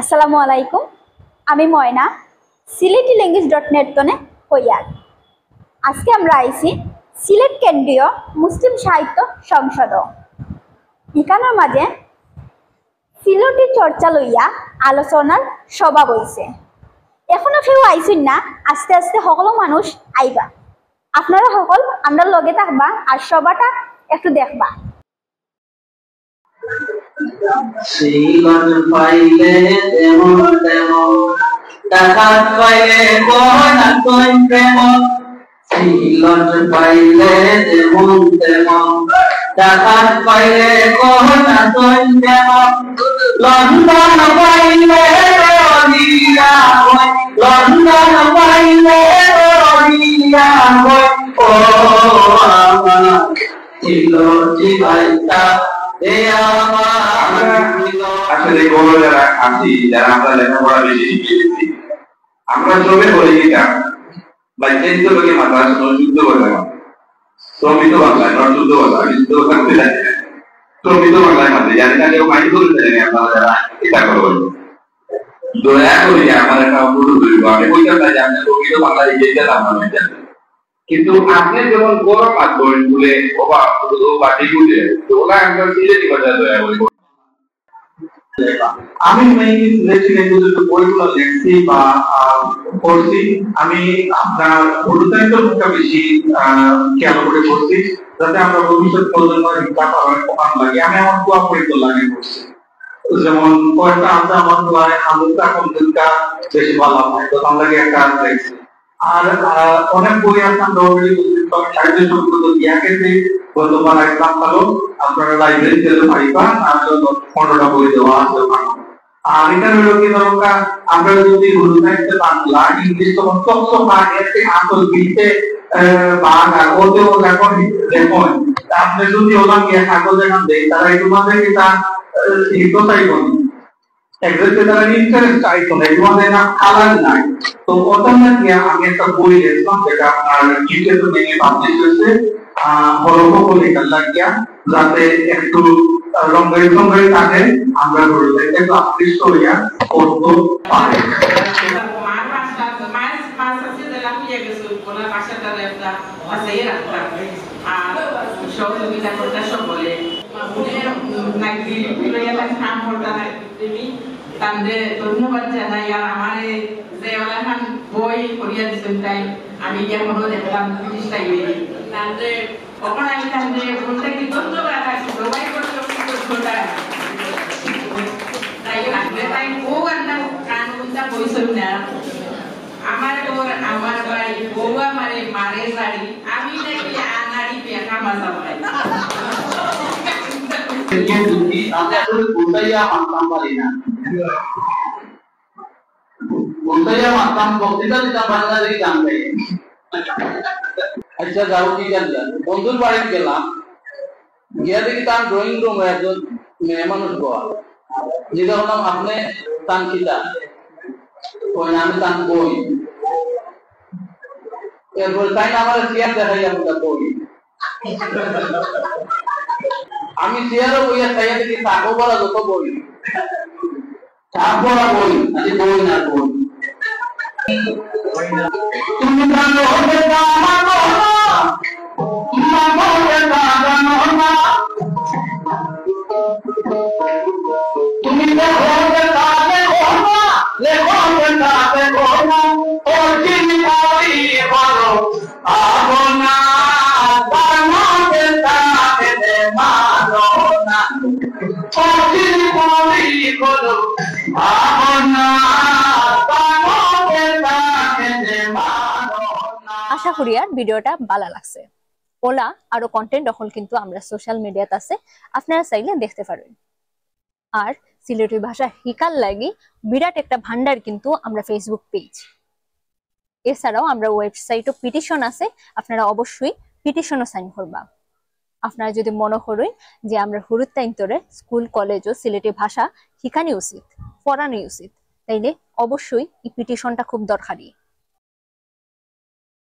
আসসালামু আলাইকুম। আমি ময়না সিলেটি ল্যাঙ্গুয়েজ.net তনে হইয়ার। আজকে আমরা আইছি সিলেট কেন্দ্রীয় মুসলিম সাহিত্য সংসদ। ইকানোর মাঝে সিলেটি চর্চা লইয়া আলোচনার সভা বইছে। এখনো কেউ আইসুন না, আস্তে আস্তে সকল মানুষ আইবা। আপনারা সকল আমরা লগে থাকবা আর সভাটা একটু দেখবা। শ্রীগণ পাইলে তেমন তেমন টাকাত পাইলে কোনা কই প্রেম শ্রীগণ পাইলে তেমন তেমন টাকাত পাইলে কোনা কই প্রেম লন্ডন পাইলে রহিয়া কই লন্ডন পাইলে রহিয়া কই ও আমার ছিল জীবনটা আসলে কোনো যারা আছি যারা আমরা লেখাপড়া বেশি শিখেছি আমরা জমে বলি কিনা বা চেঞ্জ লোকে মাথা শুদ্ধ বাংলা শ্রমিত বাংলায় নট শুদ্ধ বাংলা আমি শুদ্ধ বাংলা বলে জানি না শ্রমিত বাংলায় মাঝে জানি না কেউ মাইন্ড করে জানি আপনারা যারা এটা করবেন দয়া করি আমার একটা অনুরোধ করবো আমি বলতাম না যে আপনি প্রকৃত বাংলায় যেটা আমরা জানি কিন্তু আপনি যেমন গরম আগ্রহ বলে বাটি গুলে তো ওরা আমরা সিলেটি ভাষা দয়া করে আমি মেইনলি সিলেটি ল্যাঙ্গুয়েজের বইগুলো লিখছি বা পড়ছি। আমি আপনার উর্দুতে মুখটা বেশি খেয়াল করে পড়ছি যাতে আমরা ভবিষ্যৎ প্রজন্মের শিক্ষা পাওয়ার লাগে। আমি আমার দোয়া পরিত লাগে করছি, যেমন কয়েকটা আছে আমার দোয়ায় হালুকা কমজুলকা বেশি ভালো হয় তো আমার লাগে একটা লিখছি। আর অনেক বই আছে আমরা অলরেডি সাহিত্য সংস্কৃত ইয়াকে গতবার একদম ভালো আপনারা লাইব্রেরিতে পাইবা আর 15টা বই দেওয়া আছে। আর এটা হলো কি দরকার আমরা যদি উর্দুতে বাংলা ইংলিশ তখন সব এতে আসল বিতে বাংলা ওতেও যখন দেখুন আপনি যদি ওলাম গিয়ে কাগজ দেখান দেয় তারা একটু মাঝে এটা হিতোটাই বলি এক্সাক্টলি তারা ইন্টারেস্ট আইতো না এগুলো না কালার নাই। তো অটোমেটিক আমি একটা বই দেখলাম যেটা আপনার ইউটিউবে নিয়ে পাবলিশ হয়েছে হরকো লেখা লাগিয়া যাতে একটু রঙের সঙ্গে থাকে আমরা বলতে একটু আকৃষ্ট হইয়া করতে পারে। তাদের ধন্যবাদ জানাই। আর আমার যে ওলাখান বই করিয়া দিচ্ছেন তাই আমি এখনো দেখলাম জিনিসটাই তাদের কখন আমি তাদের বলতে কি ধন্যবাদ আছি সবাই করতে তাই লাগবে তাই বউ আন্না কান উল্টা বইছেন না আমার আমার ভাই বউ আমারে মারে শাড়ি আমি নাকি আনাড়ি পেখা মাজা পাই আমি আসলে বুঝাইয়া মানতাম পারি না বুঝাইয়া মানতাম বক্তৃতা দিতাম বাংলাদেশি জানতে। আচ্ছা যাও কি জানলাম বন্ধুর বাড়ি গেলাম গিয়া দেখি তার ড্রয়িং রুমে একজন মেয়ে মানুষ বল যেটা হলাম আপনি তান খিতা ওই আমি তান বই এরপর তাই আমার চেয়ার দেখাই আপনার বই আমি চেয়ারও বইয়া চাইয়া দেখি তাকো বলা যত বই তাক বলা বই আজ বই না বই তুমি জানো বেটা মানো না মানো বেটা জানো না তুমি দেখো বেটা দেখো না লেখো বেটা দেখো না ও চিনি পারি বলো আগনা জানো বেটা দে মানো না ও চিনি পারি বলো আগনা আশা করি আর ভিডিওটা ভালো লাগছে। ওলা আরো কন্টেন্ট দখল কিন্তু আমরা সোশ্যাল মিডিয়াতে আছে, আপনারা চাইলে দেখতে পারেন। আর সিলেটি ভাষা শিকার লাগি বিরাট একটা ভান্ডার কিন্তু আমরা ফেসবুক পেজ, এছাড়াও আমরা ওয়েবসাইটও পিটিশন আছে, আপনারা অবশ্যই পিটিশনও সাইন করবা। আপনারা যদি মনে করেন যে আমরা হুরুত্তাইন্তরে স্কুল কলেজও সিলেটি ভাষা শিখানি উচিত, পড়ানো উচিত, তাইলে অবশ্যই এই পিটিশনটা খুব দরকারি।